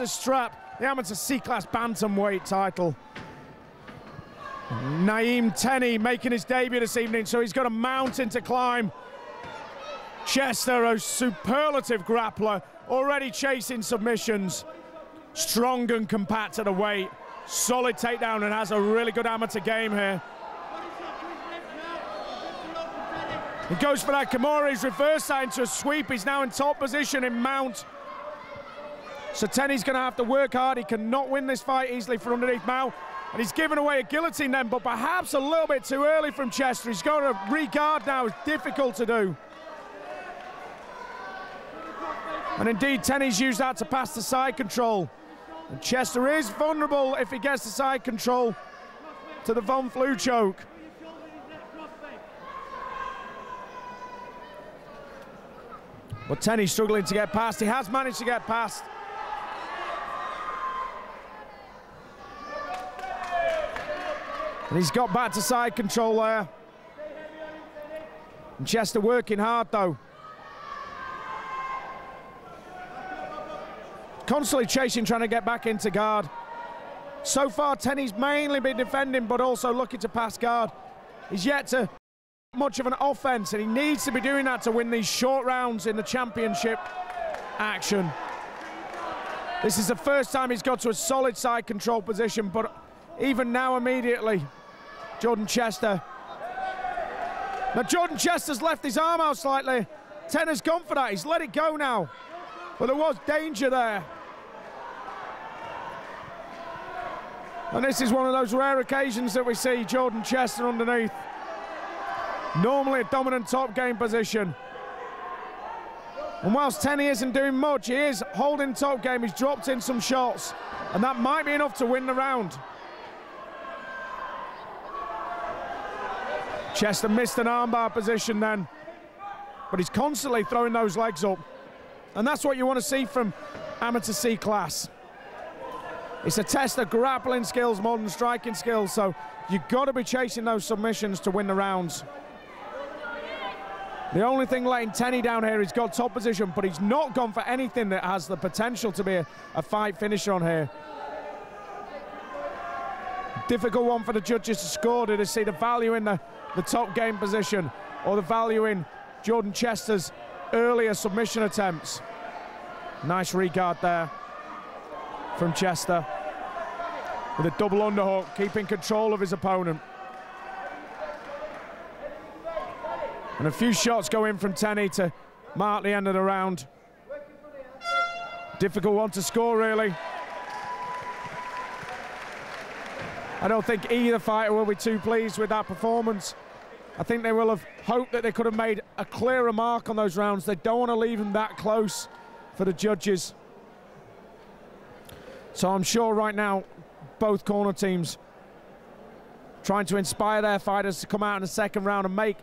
Strap the amateur C-class bantamweight title. Naeem Teni making his debut this evening, so he's got a mountain to climb. Chester, a superlative grappler, already chasing submissions. Strong and compact at the weight. Solid takedown and has a really good amateur game here. He goes for that Kimura, he's reversed that into a sweep. He's now in top position in mount. So Teni's going to have to work hard. He cannot win this fight easily from underneath Mao. And he's given away a guillotine then, but perhaps a little bit too early from Chester. He's got to re-guard now. It's difficult to do. And indeed, Teni's used that to pass the side control. And Chester is vulnerable if he gets the side control to the Von Flue choke. But Teni's struggling to get past. He has managed to get past. And he's got back to side control there. And Chester working hard though. Constantly chasing, trying to get back into guard. So far, Teni's mainly been defending, but also looking to pass guard. He's yet to much of an offense, and he needs to be doing that to win these short rounds in the championship action. This is the first time he's got to a solid side control position, but even now immediately, Jordan Chester. Now Jordan Chester's left his arm out slightly. Tener's gone for that, he's let it go now. But there was danger there. And this is one of those rare occasions that we see Jordan Chester underneath. Normally a dominant top game position. And whilst Teni isn't doing much, he is holding top game, he's dropped in some shots. And that might be enough to win the round. Chester missed an armbar position then, but he's constantly throwing those legs up. And that's what you want to see from amateur C-class. It's a test of grappling skills more than striking skills, so you've got to be chasing those submissions to win the rounds. The only thing letting Teni down here, he's got top position, but he's not gone for anything that has the potential to be a fight finisher on here. Difficult one for the judges to score, to see the value in the top game position or the value in Jordan Chester's earlier submission attempts. Nice regard there from Chester with a double underhook, keeping control of his opponent. And a few shots go in from Teni to mark the end of the round. Difficult one to score, really. I don't think either fighter will be too pleased with that performance. I think they will have hoped that they could have made a clearer mark on those rounds. They don't want to leave them that close for the judges. So I'm sure right now both corner teams trying to inspire their fighters to come out in the second round and make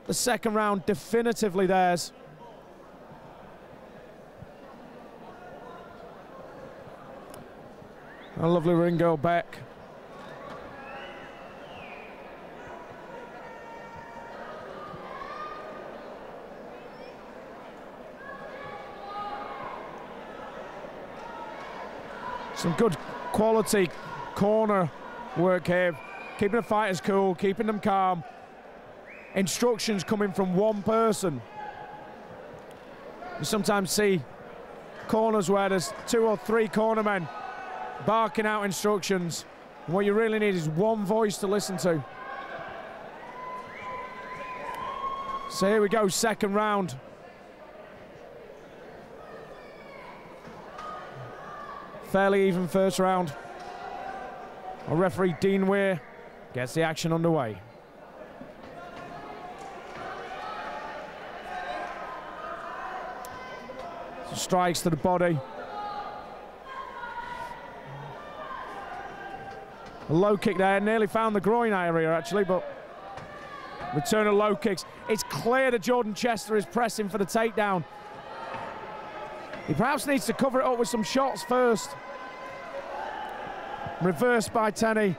the second round definitively theirs. A lovely ring girl back. Some good quality corner work here, keeping the fighters cool, keeping them calm. Instructions coming from one person. You sometimes see corners where there's 2 or 3 cornermen barking out instructions. And what you really need is one voice to listen to. So here we go, second round. fairly even first round. Our referee Dean Weir gets the action underway. Strikes to the body. A low kick there, nearly found the groin area actually, but return of low kicks. It's clear that Jordan Chester is pressing for the takedown. He perhaps needs to cover it up with some shots first. Reversed by Teni.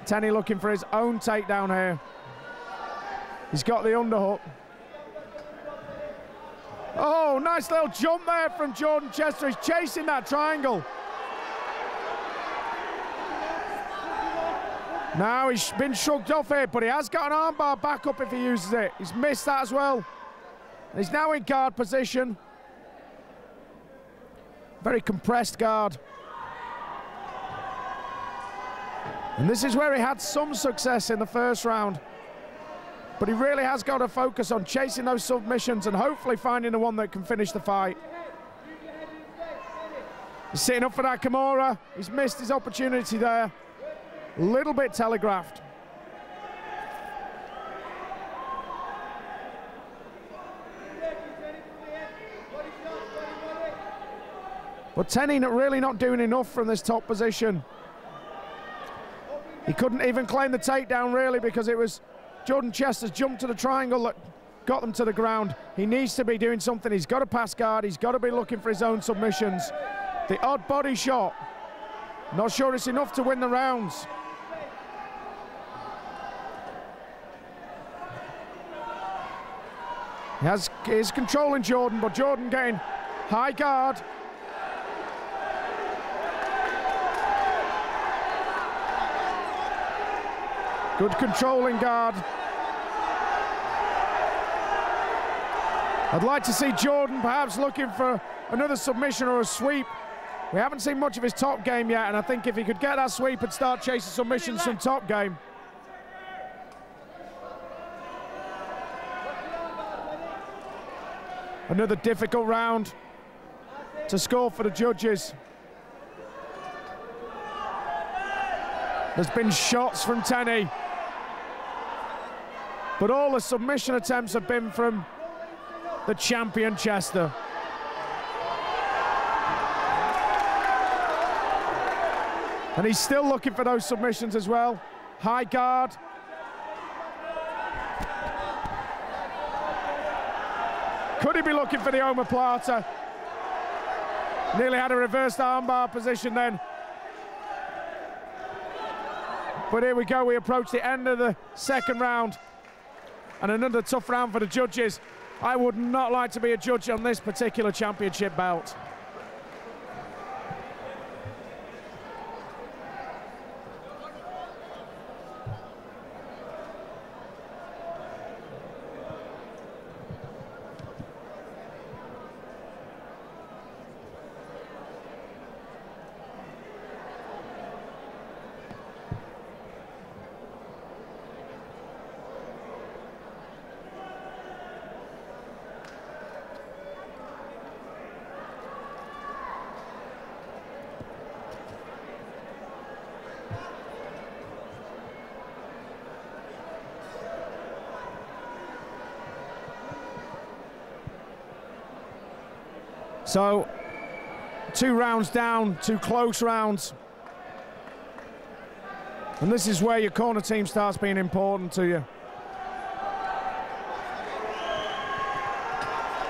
Teni looking for his own takedown here. He's got the underhook. Oh, nice little jump there from Jordan Chester. He's chasing that triangle. Now he's been shrugged off here, but he has got an armbar back up if he uses it. He's missed that as well. He's now in guard position. Very compressed guard. And this is where he had some success in the first round. But he really has got to focus on chasing those submissions and hopefully finding the one that can finish the fight. He's sitting up for that Kimura. He's missed his opportunity there. A little bit telegraphed. But Teni really not doing enough from this top position. He couldn't even claim the takedown really because it was Jordan Chester's jump to the triangle that got them to the ground. He needs to be doing something. He's got to pass guard. He's got to be looking for his own submissions. The odd body shot. Not sure it's enough to win the rounds. He is controlling Jordan, but Jordan getting high guard. Good controlling guard. I'd like to see Jordan perhaps looking for another submission or a sweep. We haven't seen much of his top game yet, and I think if he could get that sweep and start chasing submissions from top game. Another difficult round to score for the judges. There's been shots from Teni, but all the submission attempts have been from the champion Chester. And he's still looking for those submissions as well. High guard. Could he be looking for the omoplata? Nearly had a reversed armbar position then. But here we go, we approach the end of the second round. And another tough round for the judges. I would not like to be a judge on this particular championship bout. So, 2 rounds down, 2 close rounds. And this is where your corner team starts being important to you.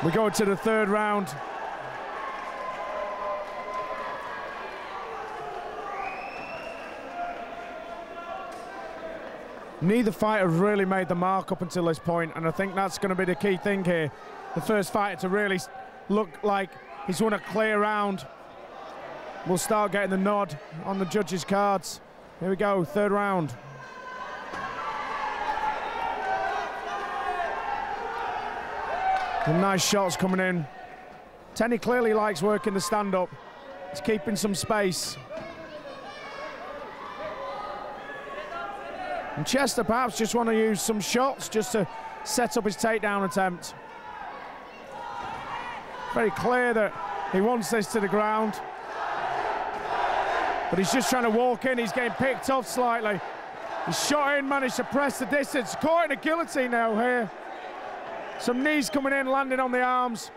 We go to the third round. Neither fighter really made the mark up until this point, and I think that's going to be the key thing here. The first fighter to really look like he's won a clear round will start getting the nod on the judges' cards. Here we go, third round. Some nice shots coming in. Teni clearly likes working the stand-up. He's keeping some space. And Chester perhaps just want to use some shots just to set up his takedown attempt. Very clear that he wants this to the ground. But he's just trying to walk in. He's getting picked off slightly. He's shot in, managed to press the distance. Caught in a guillotine now here. Some knees coming in, landing on the arms.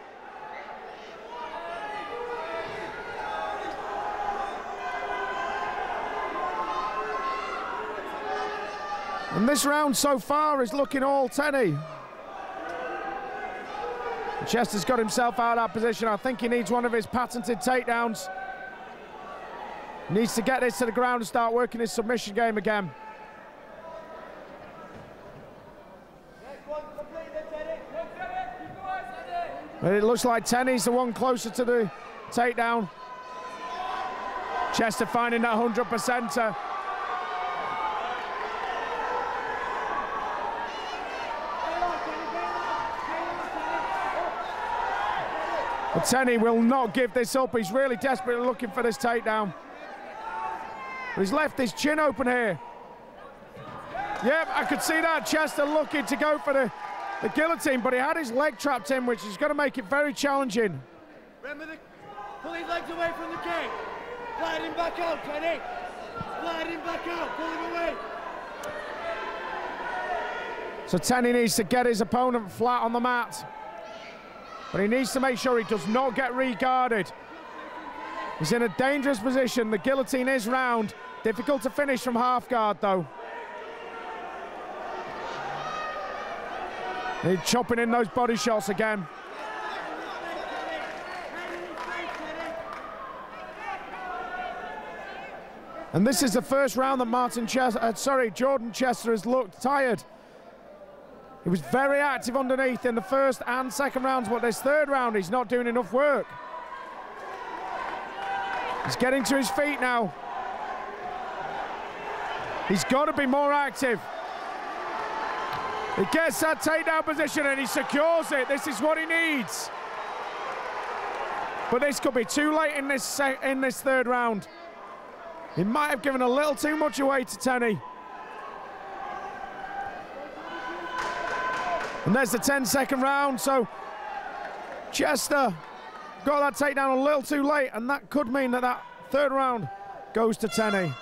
And this round so far is looking all Teni. Chester's got himself out of that position. I think he needs one of his patented takedowns. Needs to get this to the ground and start working his submission game again. But it looks like Teni's the one closer to the takedown. Chester finding that 100%er. But Teni will not give this up. He's really desperately looking for this takedown. But he's left his chin open here. Yep, I could see that. Chester looking to go for the guillotine, but he had his leg trapped in, which is going to make it very challenging. Remember, pull his legs away from the cage. Slide him back out, Teni. Slide him back out, pull him away. So Teni needs to get his opponent flat on the mat. But he needs to make sure he does not get re-guarded. He's in a dangerous position. The guillotine is round. Difficult to finish from half guard, though. He's chopping in those body shots again. And this is the first round that Jordan Chester has looked tired. He was very active underneath in the first and second rounds, but this third round, he's not doing enough work. He's getting to his feet now. He's got to be more active. He gets that takedown position and he secures it. This is what he needs. But this could be too late in this third round. He might have given a little too much away to Teni. And there's the 10-second round, so Chester got that takedown a little too late, and that could mean that that third round goes to Teni.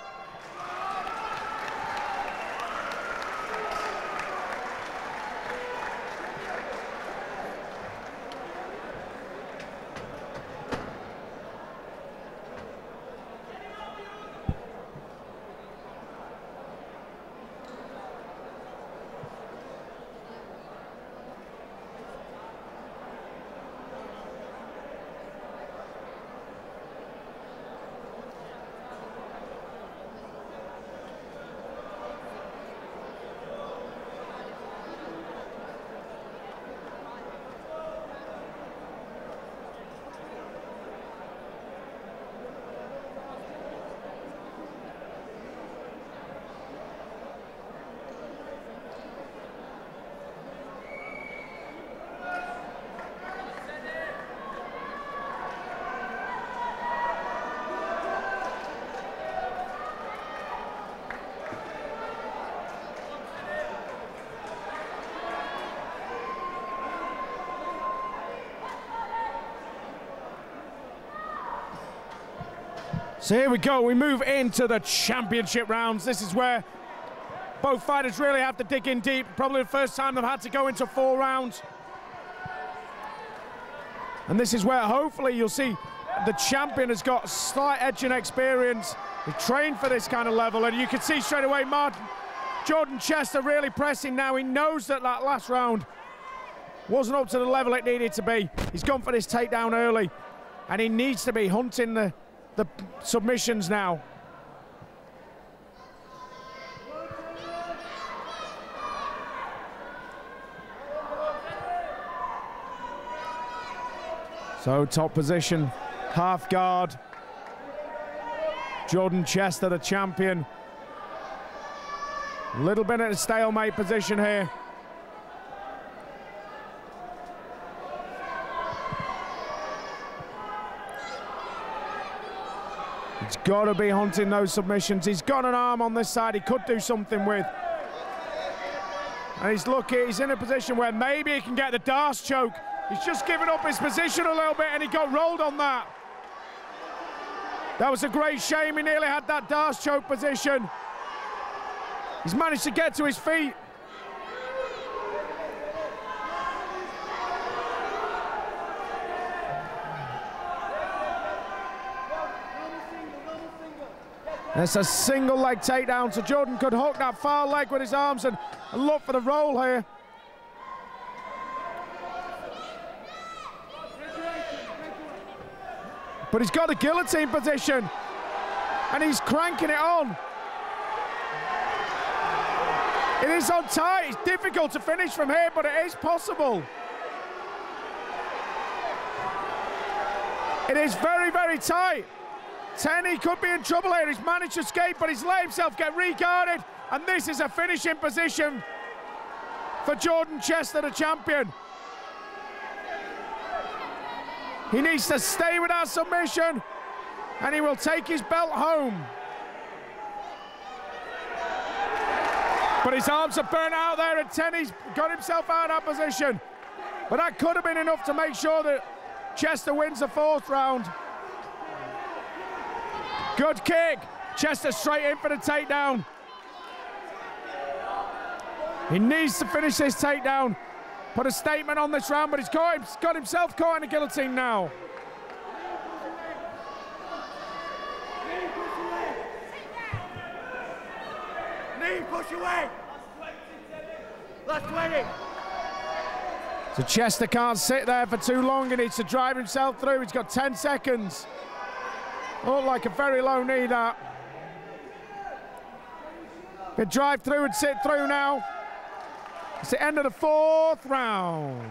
So here we go, we move into the championship rounds. This is where both fighters really have to dig in deep. Probably the first time they've had to go into 4 rounds. And this is where hopefully you'll see the champion has got a slight edge and experience. He trained for this kind of level, and you can see straight away Jordan Chester really pressing now. He knows that that last round wasn't up to the level it needed to be. He's gone for this takedown early, and he needs to be hunting the submissions now. So top position, half guard. Jordan Chester, the champion. A little bit at a stalemate position here. He's got to be hunting those submissions. He's got an arm on this side he could do something with. And he's lucky, he's in a position where maybe he can get the Darce choke. He's just given up his position a little bit and he got rolled on that. That was a great shame. He nearly had that Darce choke position. He's managed to get to his feet. It's a single leg takedown, so Jordan could hook that far leg with his arms and look for the roll here. But he's got a guillotine position and he's cranking it on. It is on tight. It's difficult to finish from here, but it is possible. It is very, very tight. Teni could be in trouble here. He's managed to escape, but he's let himself get regarded. And this is a finishing position for Jordan Chester, the champion. He needs to stay with that submission, and he will take his belt home. But his arms are burnt out there, and Teni's got himself out of that position. But that could have been enough to make sure that Chester wins the 4th round. Good kick. Chester straight in for the takedown. He needs to finish this takedown. Put a statement on this round, but he's got himself caught in a guillotine now. Naeem, push away. Last 20. So Chester can't sit there for too long. He needs to drive himself through. He's got 10 seconds. Looked like a very low knee, that. Can drive through and sit through now. It's the end of the 4th round.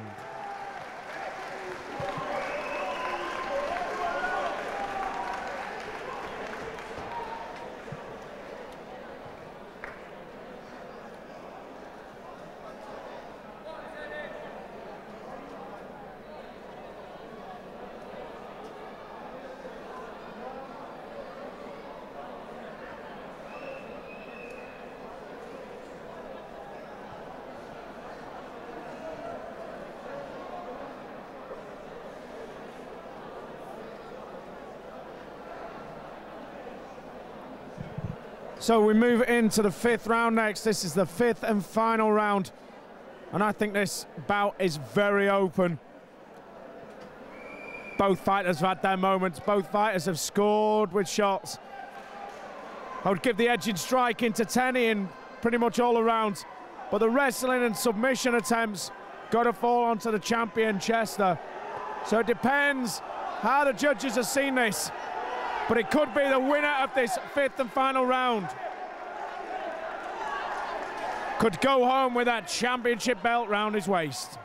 So we move into the 5th round next. This is the 5th and final round. And I think this bout is very open. Both fighters have had their moments. Both fighters have scored with shots. I would give the edge in striking to Teni in pretty much all around. But the wrestling and submission attempts got to fall onto the champion, Chester. So it depends how the judges have seen this. But it could be the winner of this 5th and final round. Could go home with that championship belt round his waist.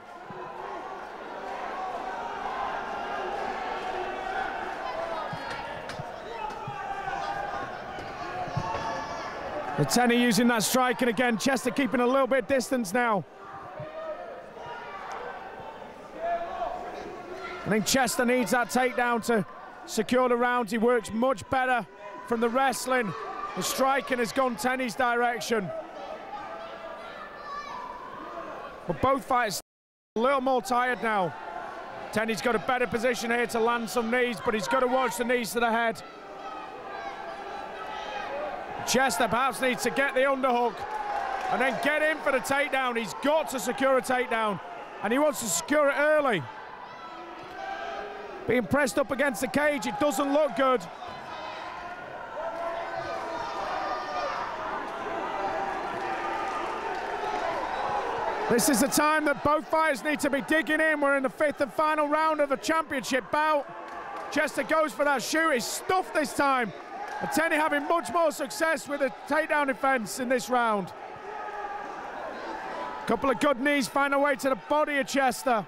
Teni using that striking again. Chester keeping a little bit of distance now. I think Chester needs that takedown to secure the round. He works much better from the wrestling. The striking has gone Teni's direction. But both fighters a little more tired now. Teni's got a better position here to land some knees, but he's got to watch the knees to the head. Chester perhaps needs to get the underhook and then get in for the takedown. He's got to secure a takedown, and he wants to secure it early. Being pressed up against the cage, it doesn't look good. This is the time that both fighters need to be digging in. We're in the 5th and final round of the championship bout. Chester goes for that shoot. He's stuffed this time. And Teni having much more success with the takedown defense in this round. Couple of good knees find their way to the body of Chester.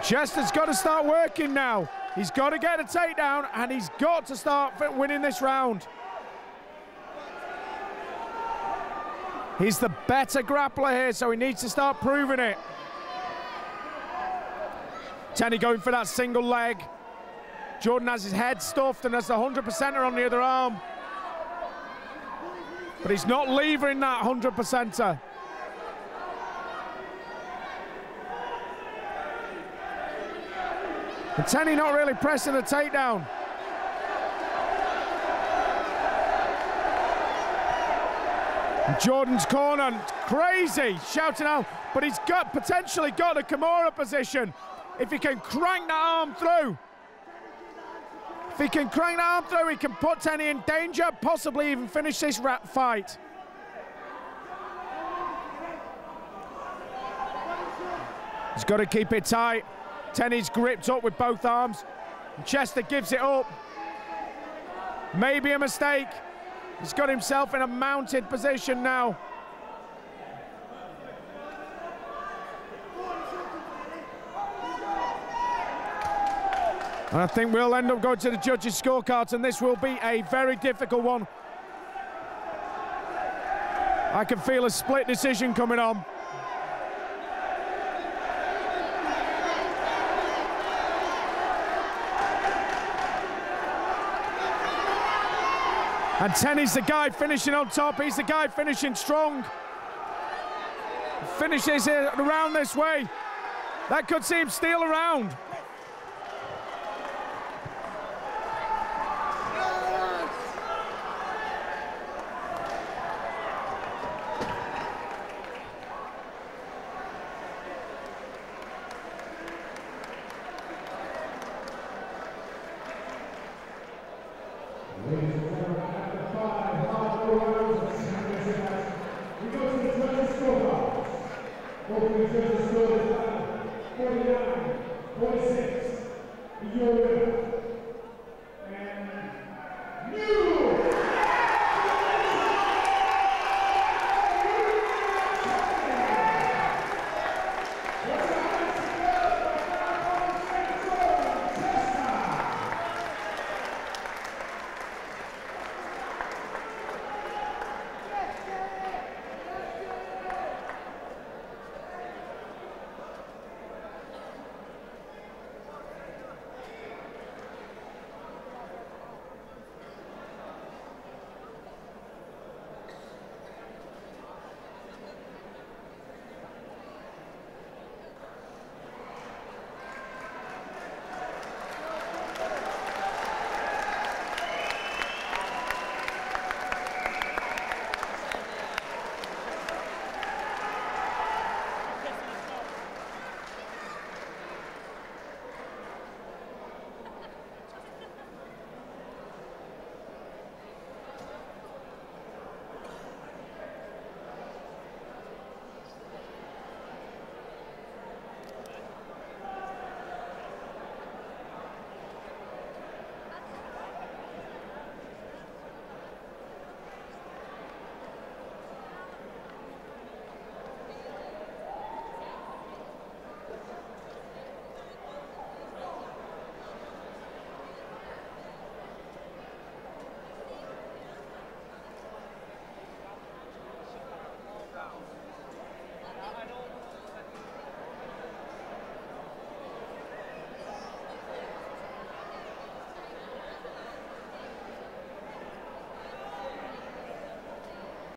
Chester's got to start working now. He's got to get a takedown, and he's got to start winning this round. He's the better grappler here, so he needs to start proving it. Teni going for that single leg. Jordan has his head stuffed and has the 100%er on the other arm. But he's not levering that 100%er. And Teni not really pressing the takedown. And Jordan's corner, crazy, shouting out, but he's potentially got a Kimura position. If he can crank that arm through. If he can crank that arm through, he can put Teni in danger, possibly even finish this fight. He's got to keep it tight. Teni's gripped up with both arms. Chester gives it up. Maybe a mistake. He's got himself in a mounted position now. And I think we'll end up going to the judges' scorecards, and this will be a very difficult one. I can feel a split decision coming on. And Teni's the guy finishing on top. He's the guy finishing strong. Finishes it around this way. That could see him steal around. Open the judges' score is 49-46. Your winner.